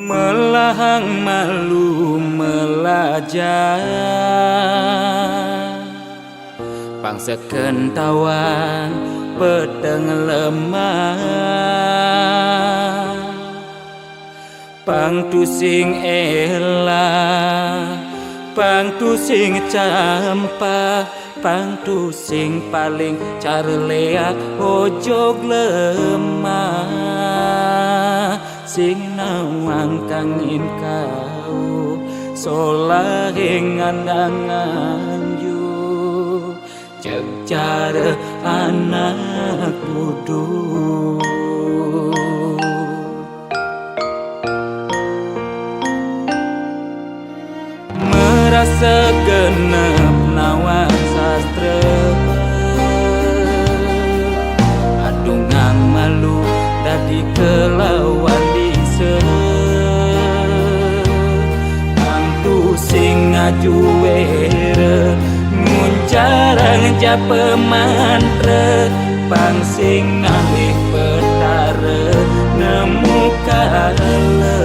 melahang malu melajah bangsa kentawan pedang lemah pang tusing elah pang tusing campah pang tusing paling carleak ojog lemah sing nawang kangin kau solahing andangan yu cek cara anak duduk merasa genep nawang sastra adungang malu dadi kelawan dise angtu sing ngajuere nguncarang japa mantra pang sing ngalih petara nemu kale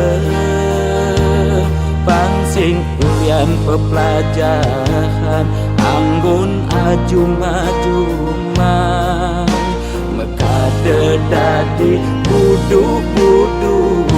pang sing uyan pepelajaran anggun ajuma-juma mekade dadi buduk-budungan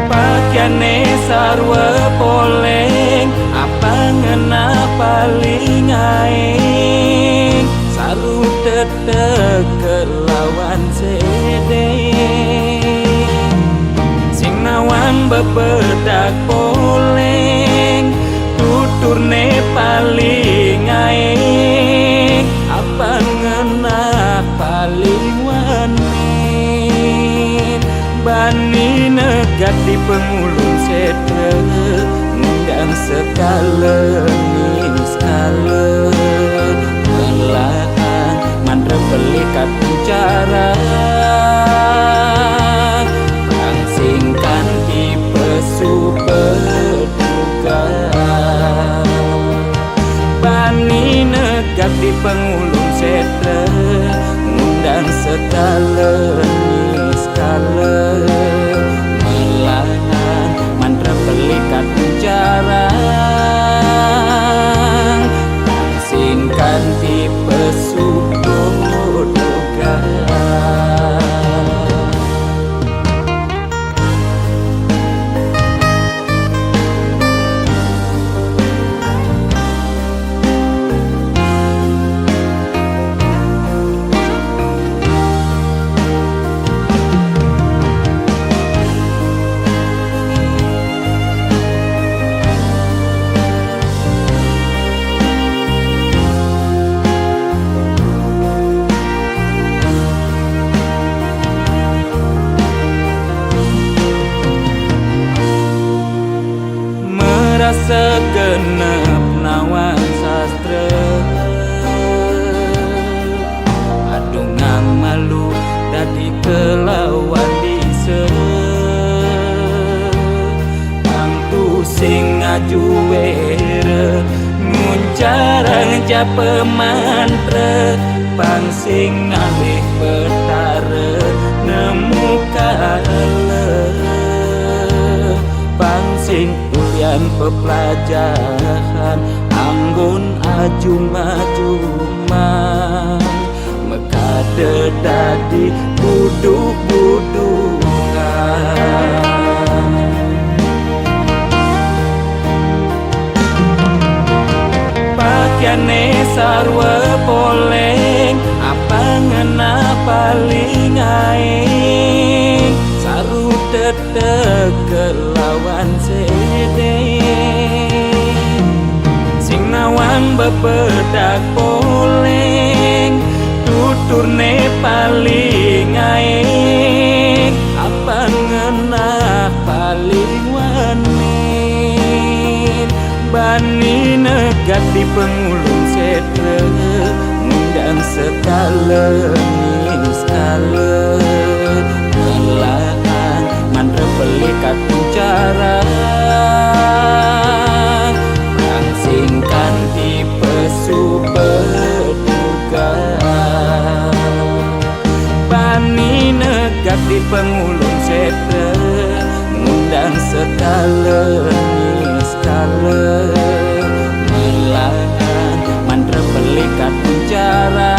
pakaiane sarwa poleng apa ngena paling aing saru tetek kelawan sede sing nawang bebedak poleng tuturne paling aing apa ngena paling wani bani negat di pengulung setre ngundang sekale skala melahan mandra belikat bicara langsingkan tipe superduga bani negat di pengulung setre ngundang sekale skala melahan mandra belikat bicara langsingkan tipe superduga segenep nawang sastra adungang malu dadi kelawan dise angtu sing ngajuere nguncarang japa mantra pang sing ngalih petara nemu kale pang sing ulian pepelajaran anggun ajuma-juma mekade dadi buduk-budungan pakaiane sarwa poleng apa ngena paling aing saru tetek kelawan sede sing nawang bebedak poleng tuturne paling aing apa ngena paling wani bani negat di pengulung setre ngundang sekale skala melahan mandra belikat bicara langsingkan tipe superduga megap di pengulung setre, ngundang sekala skala melahan mantra pelikat penjara